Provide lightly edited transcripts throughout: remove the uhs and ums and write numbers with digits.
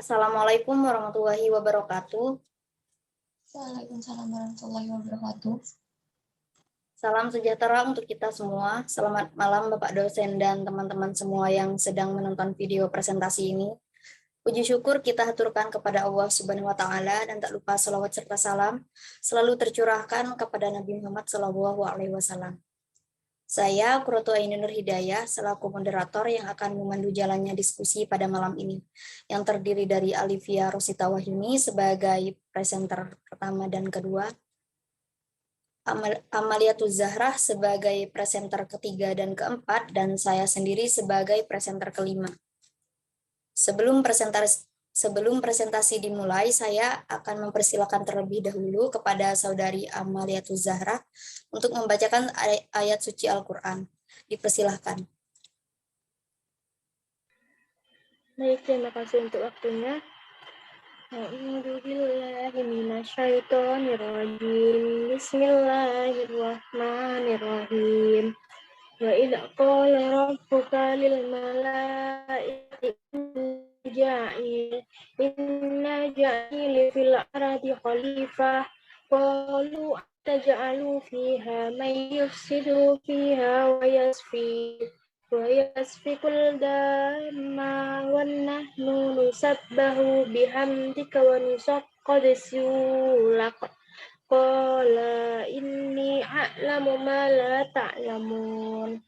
Assalamualaikum warahmatullahi wabarakatuh. Waalaikumsalam warahmatullahi wabarakatuh. Salam sejahtera untuk kita semua. Selamat malam Bapak dosen dan teman-teman semua yang sedang menonton video presentasi ini. Puji syukur kita haturkan kepada Allah Subhanahu wa taala dan tak lupa selawat serta salam selalu tercurahkan kepada Nabi Muhammad SAW. Saya Kuroto Aini Nur Hidayah selaku moderator yang akan memandu jalannya diskusi pada malam ini, yang terdiri dari Alivia Rosita Wahyuni sebagai presenter pertama dan kedua, Amaliatus Zahrah sebagai presenter ketiga dan keempat, dan saya sendiri sebagai presenter kelima. Sebelum presentasi dimulai, saya akan mempersilakan terlebih dahulu kepada Saudari Amaliatus Zahrah untuk membacakan ayat suci Al-Quran. Dipersilahkan. Baik, terima kasih untuk waktunya. A'udzubillahiminasyaitonirrajim. Bismillahirrahmanirrahim. Wa idza qala rabbuka lil malaikati inna ja'il fil ardi khalifah qalu ataj'alu fiha may yufsidu fiha wa yasfikul dama wa nahnu nusabbahu bihamdika wa nusaqqadisu lak qala inni a'lamu ma la ta'lamun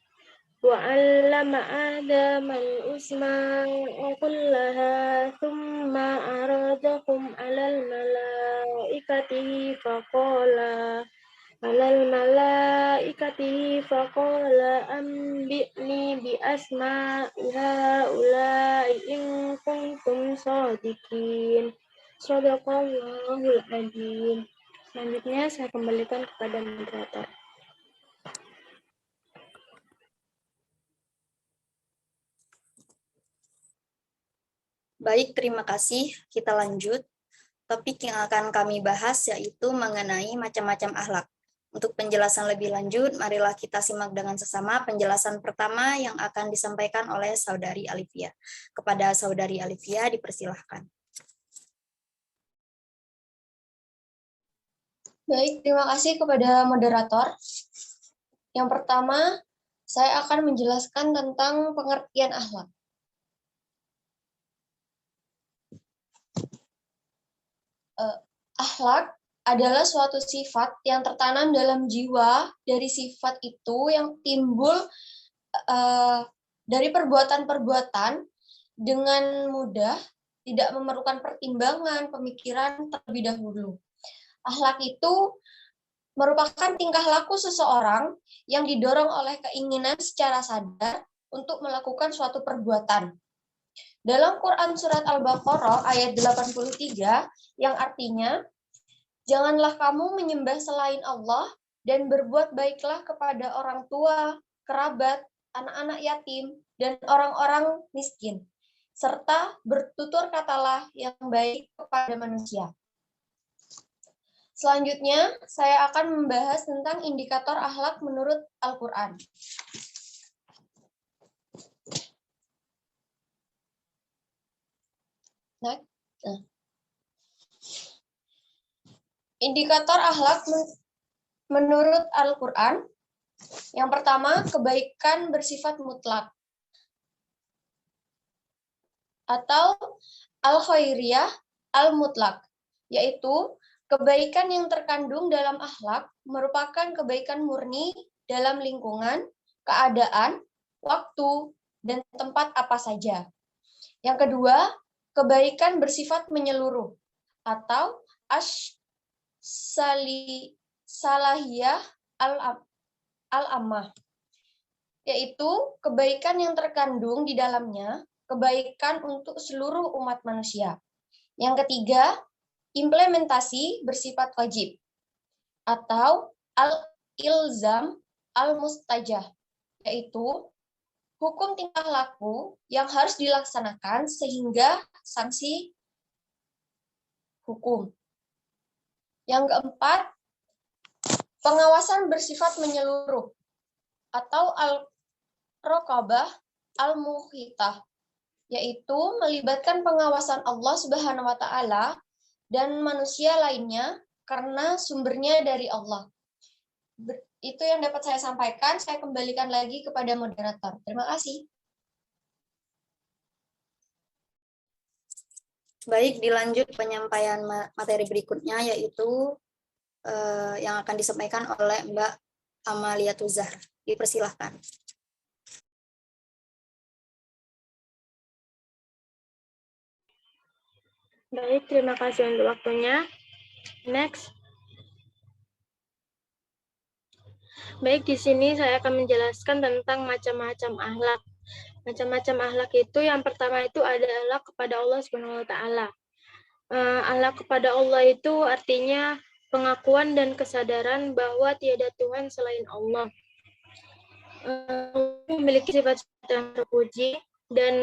wa 'allama adama al-asma'a kullaha thumma aradahum 'alal malaikati faqala ambi'ni bi asma'i ha'ula'i in kuntum shadiqin. Shadaqallahul adzim. Selanjutnya saya kembalikan kepada moderator. Baik, terima kasih. Kita lanjut. Topik yang akan kami bahas yaitu mengenai macam-macam akhlak. Untuk penjelasan lebih lanjut, marilah kita simak dengan sesama penjelasan pertama yang akan disampaikan oleh Saudari Alivia. Kepada Saudari Alivia, dipersilahkan. Baik, terima kasih kepada moderator. Yang pertama, saya akan menjelaskan tentang pengertian akhlak. Akhlak adalah suatu sifat yang tertanam dalam jiwa. Dari sifat itu yang timbul dari perbuatan-perbuatan dengan mudah, tidak memerlukan pertimbangan, pemikiran terlebih dahulu. Akhlak itu merupakan tingkah laku seseorang yang didorong oleh keinginan secara sadar untuk melakukan suatu perbuatan. Dalam Quran Surat Al-Baqarah ayat 83 yang artinya, janganlah kamu menyembah selain Allah dan berbuat baiklah kepada orang tua, kerabat, anak-anak yatim, dan orang-orang miskin, serta bertutur katalah yang baik kepada manusia. Selanjutnya, saya akan membahas tentang indikator akhlak menurut Al-Quran. Indikator akhlak menurut Al-Quran, yang pertama, kebaikan bersifat mutlak, atau al-khairiyah al-mutlak, yaitu kebaikan yang terkandung dalam akhlak merupakan kebaikan murni dalam lingkungan, keadaan, waktu, dan tempat apa saja. Yang kedua, kebaikan bersifat menyeluruh, atau salahiyah al-ammah, yaitu kebaikan yang terkandung di dalamnya, kebaikan untuk seluruh umat manusia. Yang ketiga, implementasi bersifat wajib, atau al-ilzam al-mustajah, yaitu hukum tingkah laku yang harus dilaksanakan sehingga sanksi hukum. Yang keempat, pengawasan bersifat menyeluruh, atau al-raqabah al-muhitah, yaitu melibatkan pengawasan Allah Subhanahu wa taala dan manusia lainnya karena sumbernya dari Allah. Itu yang dapat saya sampaikan. Saya kembalikan lagi kepada moderator. Terima kasih. Baik, dilanjut penyampaian materi berikutnya, yaitu yang akan disampaikan oleh Mbak Amalia Tuzar. Dipersilahkan. Baik, terima kasih untuk waktunya. Next. Baik, di sini saya akan menjelaskan tentang macam-macam akhlak. Macam-macam akhlak itu yang pertama itu adalah kepada Allah Subhanahu wa taala. Akhlak kepada Allah itu artinya pengakuan dan kesadaran bahwa tiada Tuhan selain Allah. Memiliki sifat-sifat yang terpuji dan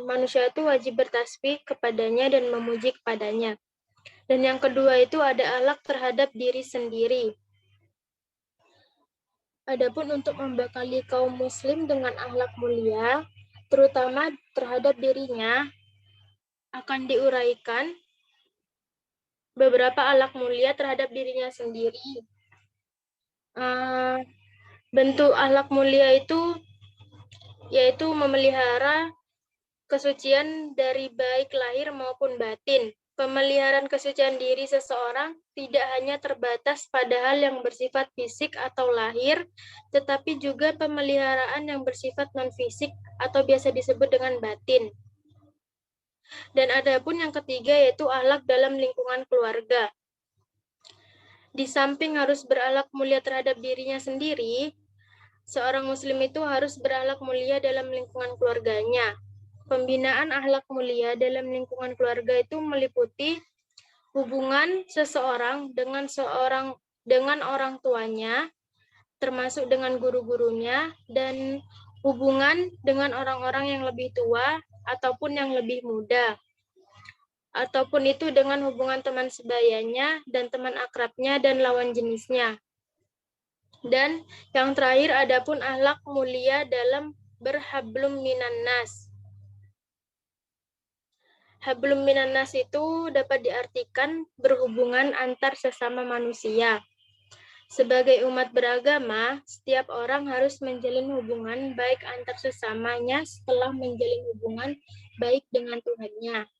manusia itu wajib bertasbih kepadanya dan memuji kepadanya. Dan yang kedua itu ada akhlak terhadap diri sendiri. Adapun untuk membekali kaum muslim dengan akhlak mulia, terutama terhadap dirinya, akan diuraikan beberapa akhlak mulia terhadap dirinya sendiri. Bentuk akhlak mulia itu yaitu memelihara kesucian dari baik lahir maupun batin. Pemeliharaan kesucian diri seseorang tidak hanya terbatas pada hal yang bersifat fisik atau lahir, tetapi juga pemeliharaan yang bersifat non-fisik atau biasa disebut dengan batin. Dan ada pun yang ketiga yaitu akhlak dalam lingkungan keluarga. Di samping harus berakhlak mulia terhadap dirinya sendiri, seorang muslim itu harus berakhlak mulia dalam lingkungan keluarganya. Pembinaan akhlak mulia dalam lingkungan keluarga itu meliputi hubungan seseorang dengan orang tuanya, termasuk dengan guru-gurunya, dan hubungan dengan orang-orang yang lebih tua ataupun yang lebih muda, ataupun itu dengan hubungan teman sebayanya dan teman akrabnya dan lawan jenisnya. Dan yang terakhir adapun akhlak mulia dalam berhablum minan nas. Hablum minan nas itu dapat diartikan berhubungan antar sesama manusia. Sebagai umat beragama, setiap orang harus menjalin hubungan baik antar sesamanya setelah menjalin hubungan baik dengan Tuhannya.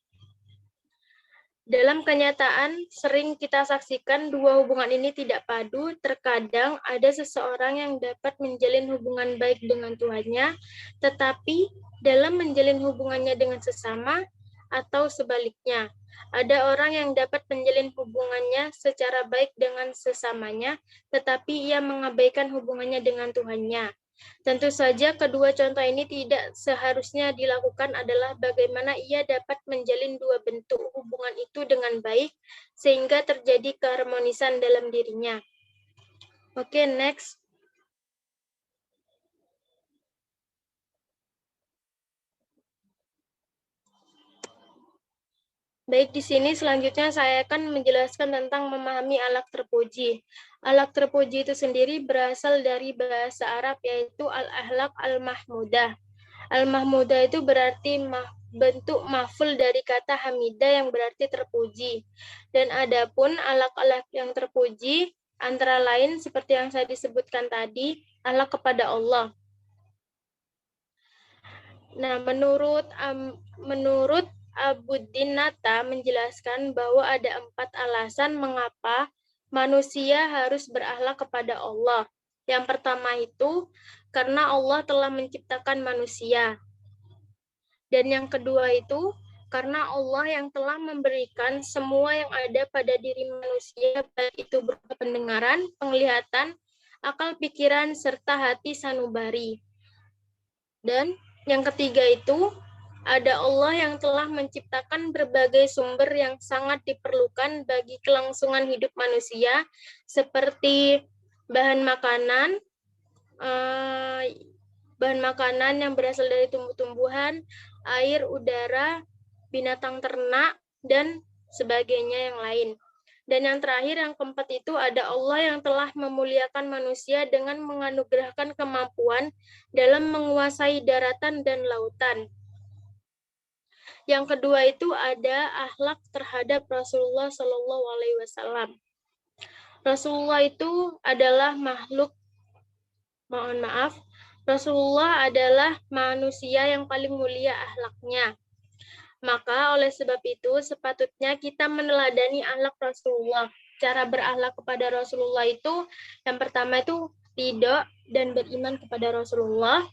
Dalam kenyataan, sering kita saksikan dua hubungan ini tidak padu. Terkadang ada seseorang yang dapat menjalin hubungan baik dengan Tuhannya, tetapi dalam menjalin hubungannya dengan sesama, atau sebaliknya, ada orang yang dapat menjalin hubungannya secara baik dengan sesamanya, tetapi ia mengabaikan hubungannya dengan Tuhannya. Tentu saja kedua contoh ini tidak seharusnya dilakukan adalah bagaimana ia dapat menjalin dua bentuk hubungan itu dengan baik, sehingga terjadi keharmonisan dalam dirinya. Oke, next. Baik, di sini selanjutnya saya akan menjelaskan tentang memahami akhlak terpuji. Akhlak terpuji itu sendiri berasal dari bahasa Arab, yaitu al-akhlak al-mahmudah. Al-mahmudah itu berarti bentuk maf'ul dari kata hamidah yang berarti terpuji. Dan adapun akhlak-akhlak yang terpuji, antara lain seperti yang saya disebutkan tadi, akhlak kepada Allah. Nah, menurut Abuddin Nata menjelaskan bahwa ada 4 alasan mengapa manusia harus berakhlak kepada Allah. Yang pertama itu karena Allah telah menciptakan manusia. Dan yang kedua itu karena Allah yang telah memberikan semua yang ada pada diri manusia, baik itu berupa pendengaran, penglihatan, akal pikiran, serta hati sanubari. Dan yang ketiga itu ada Allah yang telah menciptakan berbagai sumber yang sangat diperlukan bagi kelangsungan hidup manusia, seperti bahan makanan yang berasal dari tumbuh-tumbuhan, air, udara, binatang ternak, dan sebagainya yang lain. Dan yang terakhir, yang keempat itu ada Allah yang telah memuliakan manusia dengan menganugerahkan kemampuan dalam menguasai daratan dan lautan. Yang kedua itu ada akhlak terhadap Rasulullah Shallallahu Alaihi Wasallam. Rasulullah itu adalah makhluk, mohon maaf, Rasulullah adalah manusia yang paling mulia akhlaknya. Maka oleh sebab itu sepatutnya kita meneladani akhlak Rasulullah. Cara berakhlak kepada Rasulullah itu yang pertama itu ridho dan beriman kepada Rasulullah,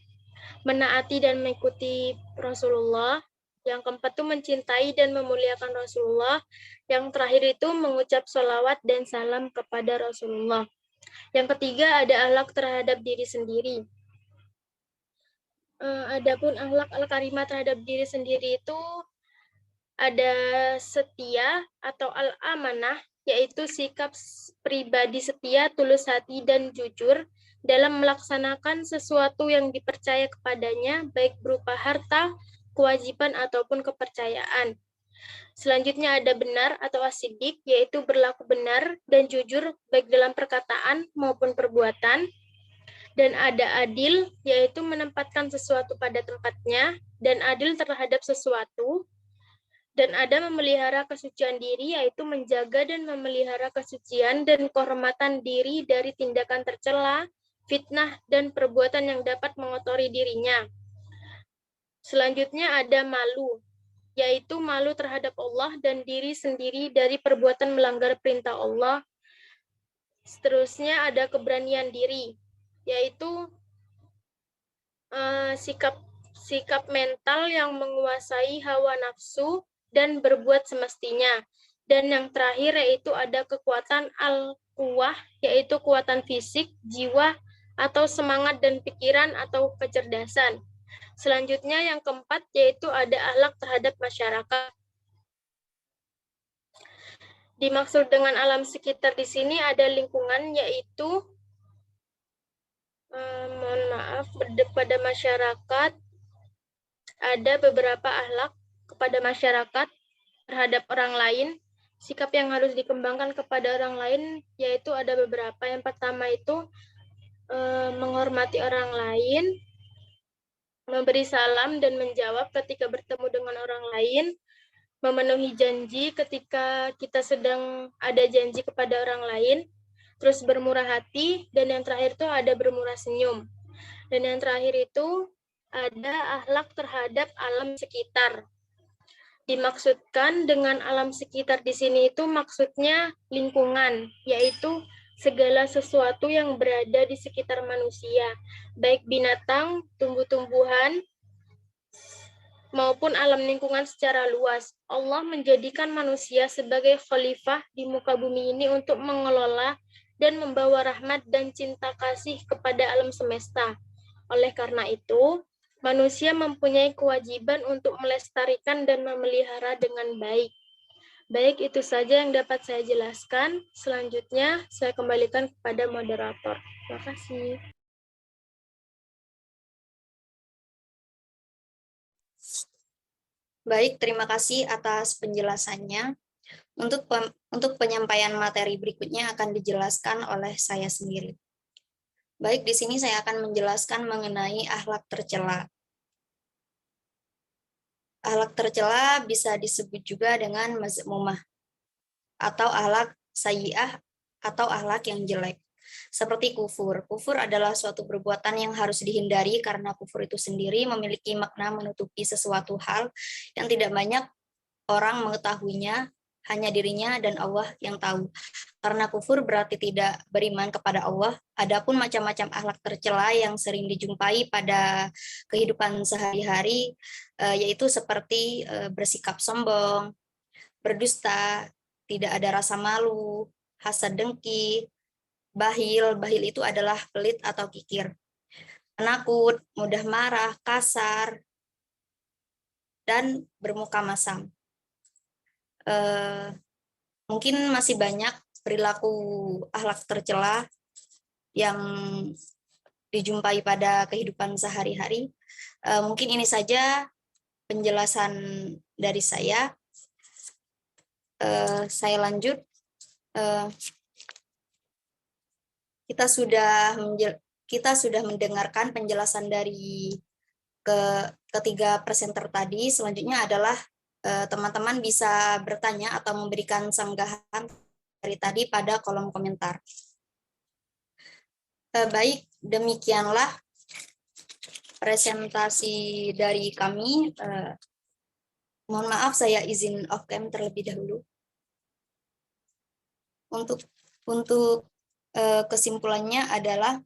menaati dan mengikuti Rasulullah. Yang keempat itu mencintai dan memuliakan Rasulullah. Yang terakhir itu mengucap sholawat dan salam kepada Rasulullah. Yang ketiga ada akhlak terhadap diri sendiri. Adapun akhlak al-karimah terhadap diri sendiri itu ada setia atau al-amanah, yaitu sikap pribadi setia, tulus hati, dan jujur dalam melaksanakan sesuatu yang dipercaya kepadanya, baik berupa harta, kewajiban, ataupun kepercayaan. Selanjutnya ada benar atau asidik, yaitu berlaku benar dan jujur baik dalam perkataan maupun perbuatan. Dan ada adil, yaitu menempatkan sesuatu pada tempatnya, dan adil terhadap sesuatu. Dan ada memelihara kesucian diri, yaitu menjaga dan memelihara kesucian dan kehormatan diri dari tindakan tercela, fitnah, dan perbuatan yang dapat mengotori dirinya. Selanjutnya ada malu, yaitu malu terhadap Allah dan diri sendiri dari perbuatan melanggar perintah Allah. Seterusnya ada keberanian diri, yaitu sikap mental yang menguasai hawa nafsu dan berbuat semestinya. Dan yang terakhir yaitu ada kekuatan al-quwah, yaitu kekuatan fisik, jiwa, atau semangat dan pikiran atau kecerdasan. Selanjutnya yang keempat yaitu ada akhlak terhadap masyarakat. Dimaksud dengan alam sekitar di sini ada lingkungan, yaitu mohon maaf, pada masyarakat ada beberapa akhlak kepada masyarakat terhadap orang lain. Sikap yang harus dikembangkan kepada orang lain yaitu ada beberapa. Yang pertama itu menghormati orang lain, memberi salam dan menjawab ketika bertemu dengan orang lain, memenuhi janji ketika kita sedang ada janji kepada orang lain, terus bermurah hati, dan yang terakhir itu ada bermurah senyum. Dan yang terakhir itu ada akhlak terhadap alam sekitar. Dimaksudkan dengan alam sekitar di sini itu maksudnya lingkungan, yaitu segala sesuatu yang berada di sekitar manusia, baik binatang, tumbuh-tumbuhan, maupun alam lingkungan secara luas. Allah menjadikan manusia sebagai khalifah di muka bumi ini untuk mengelola dan membawa rahmat dan cinta kasih kepada alam semesta. Oleh karena itu, manusia mempunyai kewajiban untuk melestarikan dan memelihara dengan baik. Baik, itu saja yang dapat saya jelaskan. Selanjutnya, saya kembalikan kepada moderator. Terima kasih. Baik, terima kasih atas penjelasannya. Untuk penyampaian materi berikutnya akan dijelaskan oleh saya sendiri. Baik, di sini saya akan menjelaskan mengenai akhlak tercela. Akhlak tercela bisa disebut juga dengan mazmumah atau akhlak sayyi'ah atau akhlak yang jelek. Seperti kufur. Kufur adalah suatu perbuatan yang harus dihindari karena kufur itu sendiri memiliki makna menutupi sesuatu hal yang tidak banyak orang mengetahuinya, hanya dirinya dan Allah yang tahu. Karena kufur berarti tidak beriman kepada Allah. Adapun macam-macam akhlak tercela yang sering dijumpai pada kehidupan sehari-hari, yaitu seperti bersikap sombong, berdusta, tidak ada rasa malu, hasad dengki, bahil. Bahil itu adalah pelit atau kikir. Penakut, mudah marah, kasar, dan bermuka masam. Mungkin masih banyak perilaku akhlak tercela yang dijumpai pada kehidupan sehari-hari. Mungkin ini saja penjelasan dari saya. Saya lanjut. Kita sudah mendengarkan penjelasan dari ketiga presenter tadi. Selanjutnya adalah teman-teman bisa bertanya atau memberikan sanggahan dari tadi pada kolom komentar. Baik, demikianlah presentasi dari kami. Mohon maaf, saya izin off cam terlebih dahulu. Untuk kesimpulannya adalah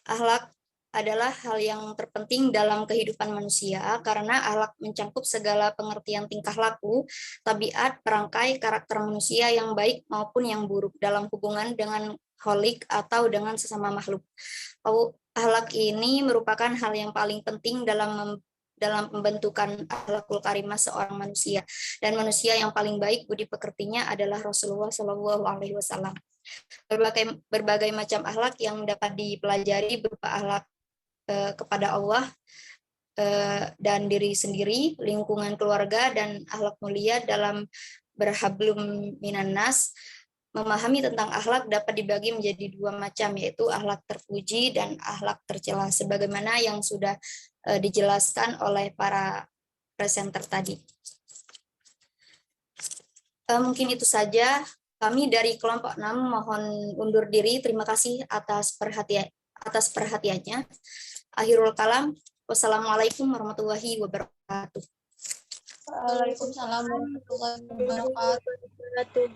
akhlak adalah hal yang terpenting dalam kehidupan manusia karena akhlak mencakup segala pengertian tingkah laku, tabiat, perangkai, karakter manusia yang baik maupun yang buruk dalam hubungan dengan kholik atau dengan sesama makhluk. Akhlak ini merupakan hal yang paling penting dalam pembentukan akhlakul karimah seorang manusia, dan manusia yang paling baik budi pekertinya adalah Rasulullah Shallallahu Alaihi Wasallam. Berbagai macam akhlak yang dapat dipelajari berupa akhlak kepada Allah dan diri sendiri, lingkungan keluarga, dan akhlak mulia dalam berhablum minan nas. Memahami tentang akhlak dapat dibagi menjadi dua macam, yaitu akhlak terpuji dan akhlak tercela, sebagaimana yang sudah dijelaskan oleh para presenter tadi. Mungkin itu saja. Kami dari kelompok 6 mohon undur diri. Terima kasih atas perhatiannya. Akhirul kalam. Wassalamualaikum warahmatullahi wabarakatuh. Waalaikumsalam warahmatullahi wabarakatuh.